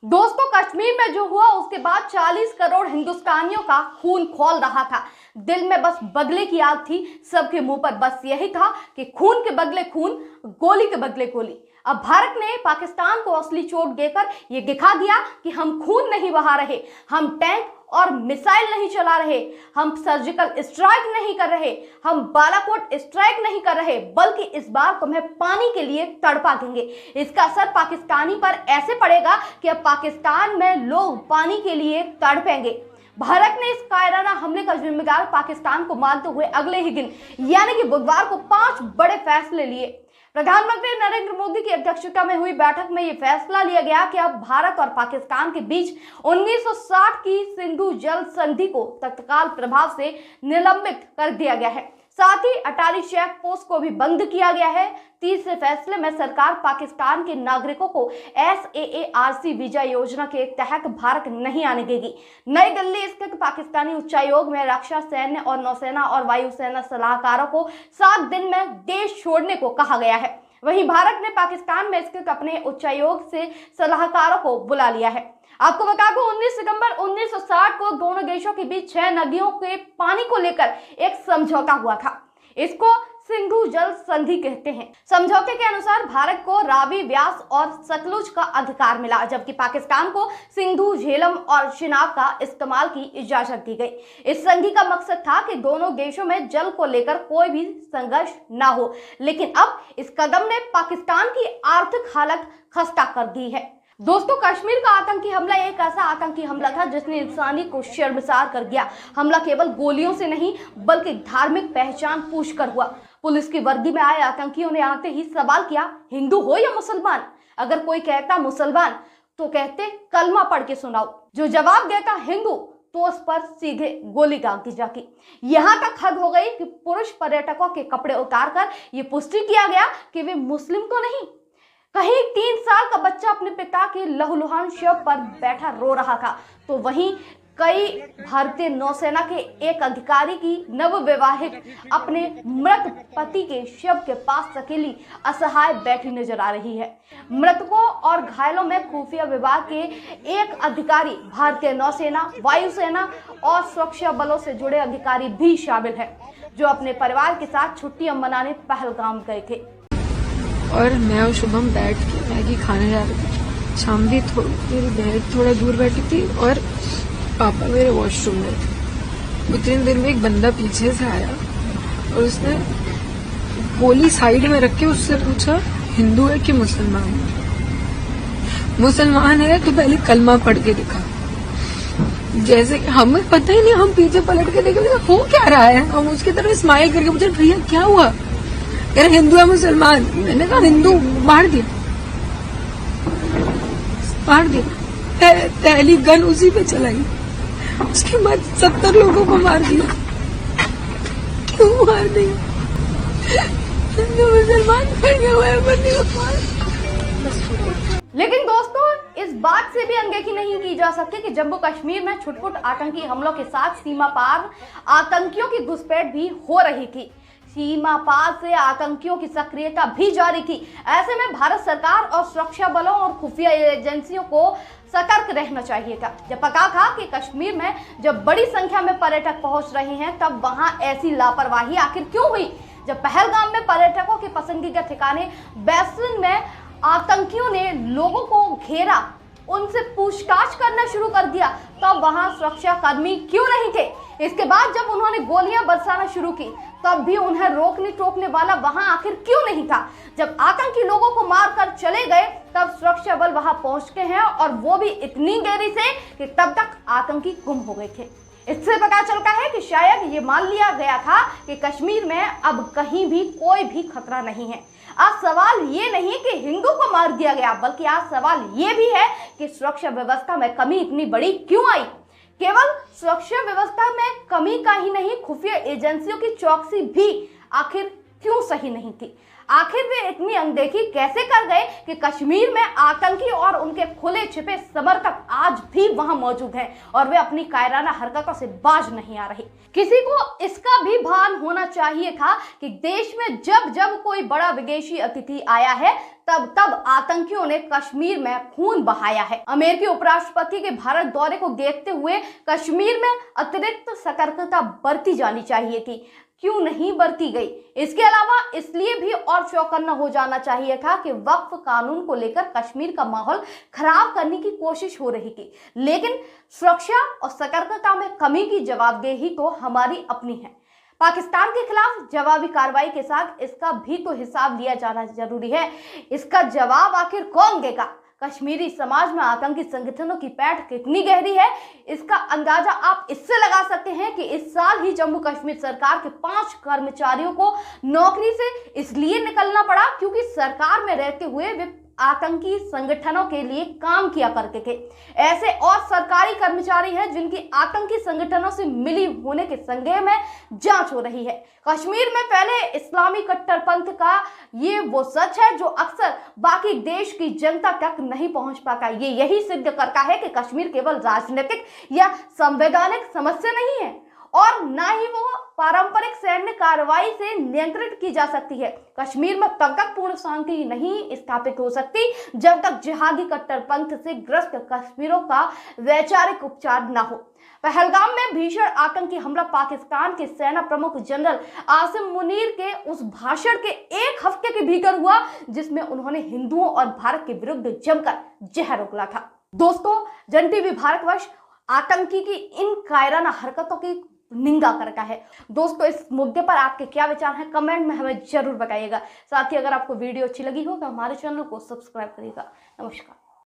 दोस्तों, कश्मीर में जो हुआ उसके बाद 40 करोड़ हिंदुस्तानियों का खून खौल रहा था। दिल में बस बदले की आग थी। सबके मुंह पर बस यही था कि खून के बदले खून, गोली के बदले गोली। अब भारत ने पाकिस्तान को असली चोट देकर ये दिखा दिया कि हम खून नहीं बहा रहे, हम टैंक और मिसाइल नहीं चला रहे, हम सर्जिकल स्ट्राइक नहीं कर रहे, हम बालाकोट स्ट्राइक नहीं कर रहे, बल्कि इस बार तुम्हें पानी के लिए तड़पा देंगे। इसका असर पाकिस्तानी पर ऐसे पड़ेगा कि अब पाकिस्तान में लोग पानी के लिए तड़पेंगे। भारत ने इस कायराना हमले का जिम्मेदार पाकिस्तान को मानते हुए अगले ही दिन यानी कि बुधवार को 5 बड़े फैसले लिए। प्रधानमंत्री नरेंद्र मोदी की अध्यक्षता में हुई बैठक में यह फैसला लिया गया कि अब भारत और पाकिस्तान के बीच 1960 की सिंधु जल संधि को तत्काल प्रभाव से निलंबित कर दिया गया है। साथ ही अटारी चेक पोस्ट को भी बंद किया गया है। तीसरे फैसले में सरकार पाकिस्तान के नागरिकों को SAARC वीजा योजना के तहत भारत नहीं आने देगी। नई दिल्ली स्थित पाकिस्तानी उच्चायोग में रक्षा, सैन्य और नौसेना और वायुसेना सलाहकारों को 7 दिन में देश छोड़ने को कहा गया है। वहीं भारत ने पाकिस्तान में स्थित अपने उच्चायोग से सलाहकारों को बुला लिया है। आपको बता दूं, 19 सितंबर 1960 को दोनों देशों के बीच 6 नदियों के पानी को लेकर एक समझौता हुआ था। इसको सिंधु जल संधि कहते हैं। समझौते के अनुसार भारत को रावी, व्यास और सतलुज का अधिकार मिला, जबकि पाकिस्तान को सिंधु, झेलम और चिनाब का इस्तेमाल की इजाजत दी गई। इस संधि का मकसद था कि दोनों देशों में जल को लेकर कोई भी संघर्ष ना हो, लेकिन अब इस कदम ने पाकिस्तान की आर्थिक हालत खस्ता कर दी है। दोस्तों, कश्मीर का आतंकी हमला एक ऐसा आतंकी हमला था जिसने इंसानी को शर्मसार कर दिया। हमला केवल गोलियों से नहीं बल्कि धार्मिक पहचान पूछकर हुआ। पुलिस की वर्दी में आए आतंकियों ने आते ही सवाल किया, हिंदू हो या मुसलमान? अगर कोई कहता मुसलमान तो कहते कलमा पढ़ के सुनाओ। जो जवाब देता हिंदू तो उस पर सीधे गोली दाग दी जाती। यहाँ तक हद हो गई कि पुरुष पर्यटकों के कपड़े उतारकर ये पुष्टि किया गया कि वे मुस्लिम तो नहीं। कहीं 3 साल का बच्चा अपने पिता के लहूलुहान शव पर बैठा रो रहा था, तो वहीं कई भारतीय नौसेना के एक अधिकारी की नवविवाहित अपने मृत पति के शव के पास अकेली असहाय बैठी नजर आ रही है। मृतकों और घायलों में खुफिया विभाग के एक अधिकारी, भारतीय नौसेना, वायुसेना और सुरक्षा बलों से जुड़े अधिकारी भी शामिल हैं, जो अपने परिवार के साथ छुट्टियां मनाने पहलगाम गए थे। और मैं और शुभम बैठ के मैगी खाने जा रहे थे। शामदी मेरी बहन थोड़ा दूर बैठी थी और पापा मेरे वॉशरूम में थे। उतनी देर में एक बंदा पीछे से आया और उसने गोली साइड में रख के उससे पूछा, हिंदू है कि मुसलमान? मुसलमान है तो पहले कलमा पढ़ के दिखा। जैसे कि हमें पता ही नहीं, हम पीछे पलट के देखे हो क्या रहा है। हम उसकी तरफ स्माइल करके पूछे, भैया क्या हुआ? यार हिंदू है मुसलमान? मैंने कहा हिंदू। मार दिया। पहली गन उसी पे चलाई, उसके बाद 70 लोगों को मार दिया। क्यों मार दिया? हिंदू मुसलमान खड़े हुए लेकिन दोस्तों, इस बात से भी अनदेखी नहीं की जा सकती कि जम्मू कश्मीर में छुटपुट आतंकी हमलों के साथ सीमा पार आतंकियों की घुसपैठ भी हो रही थी। सीमा पार से आतंकियों की सक्रियता भी जारी थी। ऐसे में भारत सरकार और सुरक्षा बलों और खुफिया एजेंसियों को सतर्क रहना चाहिए था। जब पता था कि कश्मीर में जब बड़ी संख्या में पर्यटक पहुंच रहे हैं, तब वहां ऐसी लापरवाही आखिर क्यों हुई? जब पहलगाम में पर्यटकों के पसंदीदा ठिकाने बैसिन में आतंकियों ने लोगों को घेरा, उनसे पूछताछ करना शुरू कर दिया, तब वहां सुरक्षा कर्मी क्यों नहीं थे? इसके बाद जब उन्होंने गोलियां बरसाना शुरू की, तब भी उन्हें रोकने टोकने वाला वहां आखिर क्यों नहीं था? जब आतंकी लोगों को मारकर चले गए, तब सुरक्षा बल वहां पहुंचते हैं, और वो भी इतनी देरी से कि तब तक आतंकी गुम हो गए थे। इससे पता चलता है कि शायद ये मान लिया गया था कि कश्मीर में अब कहीं भी कोई भी खतरा नहीं है। आज सवाल ये नहीं कि हिंदू को मार दिया गया, बल्कि आज सवाल ये भी है कि सुरक्षा व्यवस्था में कमी इतनी बड़ी क्यों आई? केवल सुरक्षा व्यवस्था में कमी का ही नहीं, खुफिया एजेंसियों की चौकसी भी आखिर क्यों सही नहीं थी? आखिर वे इतनी अनदेखी कैसे कर गए कि कश्मीर में आतंकी और उनके खुले छिपे समर्थक आज भी वहां मौजूद हैं और वे अपनी कायराना हरकतों से बाज नहीं आ रहे। किसी को इसका भी भान होना चाहिए था कि देश में जब जब कोई बड़ा विदेशी अतिथि आया है, तब आतंकियों ने कश्मीर में खून बहाया है। अमेरिकी उपराष्ट्रपति के भारत दौरे को देखते हुए कश्मीर में अतिरिक्त सतर्कता बरती जानी चाहिए थी, क्यों नहीं बरती गई? इसके अलावा इसलिए भी और चौकन्ना हो जाना चाहिए था कि वक्फ कानून को लेकर कश्मीर का माहौल खराब करने की कोशिश हो रही थी, लेकिन सुरक्षा और सतर्कता में कमी की जवाबदेही तो हमारी अपनी है। पाकिस्तान के खिलाफ जवाबी कार्रवाई के साथ इसका भी तो हिसाब लिया जाना जरूरी है। इसका जवाब आखिर कौन देगा? कश्मीरी समाज में आतंकी संगठनों की पैठ कितनी गहरी है, इसका अंदाजा आप इससे लगा सकते हैं कि इस साल ही जम्मू कश्मीर सरकार के 5 कर्मचारियों को नौकरी से इसलिए निकलना पड़ा क्योंकि सरकार में रहते हुए वे आतंकी संगठनों के लिए काम किया करते थे। ऐसे और सरकारी कर्मचारी हैं जिनकी आतंकी संगठनों से मिली होने के संदेह में जांच हो रही है। कश्मीर में फैले इस्लामी कट्टरपंथ का ये वो सच है जो अक्सर बाकी देश की जनता तक नहीं पहुंच पाता। ये यही सिद्ध करता है कि कश्मीर केवल राजनीतिक या संवैधानिक समस्या नहीं है और ना ही वो पारंपरिक सैन्य कार्रवाई से नियंत्रित की जा सकती है। कश्मीर में तब तक पूर्ण शांति नहीं स्थापित हो सकती जब तक जिहादी कट्टरपंथ से ग्रस्त कश्मीरियों का वैचारिक उपचार न हो। पहलगाम में भीषण आतंकी हमला पाकिस्तान के सेना प्रमुख जनरल आसिम मुनीर के उस भाषण के 1 हफ्ते के भीतर हुआ जिसमें उन्होंने हिंदुओं और भारत के विरुद्ध जमकर जहर उगला था। दोस्तों, जन टीवी भारतवर्ष आतंकी की इन कायराना हरकतों की निंदा करता है। दोस्तों, इस मुद्दे पर आपके क्या विचार हैं कमेंट में हमें जरूर बताइएगा। साथ ही अगर आपको वीडियो अच्छी लगी हो तो हमारे चैनल को सब्सक्राइब करिएगा। नमस्कार।